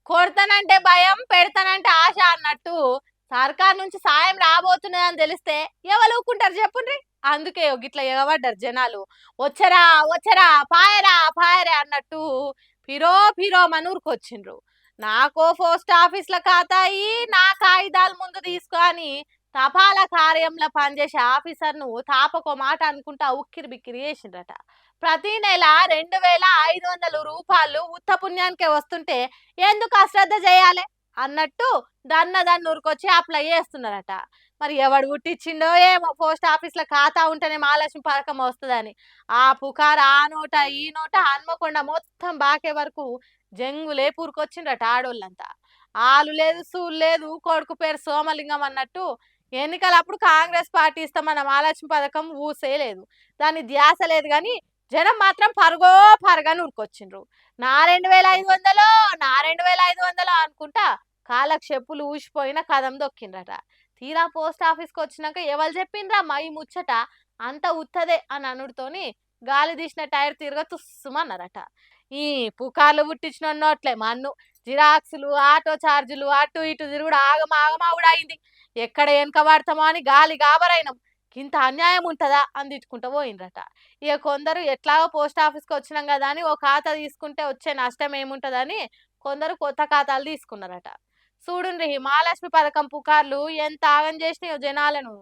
కొడతానంటే భయం, పెడతానంటే ఆశ అన్నట్టు సర్కార్ నుంచి సాయం రాబోతున్నదని తెలిస్తే ఎవరు ఊకుంటారు చెప్పుండ్రి. అందుకే గిట్ల ఎగబడ్డారు జనాలు. వచ్చరా వచ్చరా పాయరా పాయరా అన్నట్టు పిరో పిరో మనూరుకొచ్చిండ్రు. నాకో పోస్ట్ ఆఫీస్‌ల ఖాతా ఇయ్యి, నా కాగితాలు ముందు తీసుకో అని తపాలా కార్యంలో పనిచేసే ఆఫీసర్‌ను తాపకో మాట అనుకుంటా ఉక్కిరి బిక్కిరి చేసిండ్రట. ప్రతి నెల రూ. 2500 ఉత్త పుణ్యానికే వస్తుంటే ఎందుకు అశ్రద్ధ చేయాలి అన్నట్టు దన్నూరుకొచ్చి అప్లై చేస్తున్నారట. మరి ఎవడు పుట్టించిండో ఏమో పోస్ట్ ఆఫీస్‌లో ఖాతా ఉంటేనే మహాలక్ష్మి పథకం వస్తదని. ఆ పుకారు ఆ నోట ఈ నోట హన్మకొండ మొత్తం బాకే వరకు జంగులే పూరుకొచ్చిండ్రట ఆడోళ్ళంతా. ఆలు లేదు సూలు లేదు కొడుకు పేరు సోమలింగం అన్నట్టు ఎన్నికలప్పుడు కాంగ్రెస్ పార్టీ ఇస్తామన్న మహాలక్ష్మి పథకం ఊసేయలేదు. దాని ధ్యాస లేదు గాని జనం మాత్రం పరుగో పరగని ఉరికొచ్చిండ్రు. నా 2500 నా 2500 అనుకుంటా కాళ్ళకు చెప్పులు ఊసిపోయిన కదం దొక్కిండ్రట. తీరా పోస్ట్ ఆఫీస్కి వచ్చినాక ఎవరు చెప్పిండ్రా మా ఈ ముచ్చట అంత ఉత్తదే అని అనుడితోని గాలి తీసిన టైర్ తిరగ తుస్సుమన్నారట. ఈ పుకార్లు పుట్టించిన నోట్లే మన్ను జిరాక్సులు ఆటో ఛార్జీలు అటు ఇటు తిరుగుడు ఆగమాగమా అయింది. ఎక్కడ వెనక పడతామో అని గాలి గాబరైనాం. ఇంత అన్యాయం ఉంటుందా అని తిట్టుకుంటూ పోయిండ్రట. ఇక కొందరు ఎట్లాగో పోస్ట్ ఆఫీస్కి వచ్చినాం కదా అని ఓ ఖాతా తీసుకుంటే వచ్చే నష్టం ఏముంటుందని కొందరు కొత్త ఖాతాలు తీసుకున్నారట. చూడుండ్రి మహాలక్ష్మి పథకం పుకార్లు ఎంత ఆగం చేసినాయో జనాలను.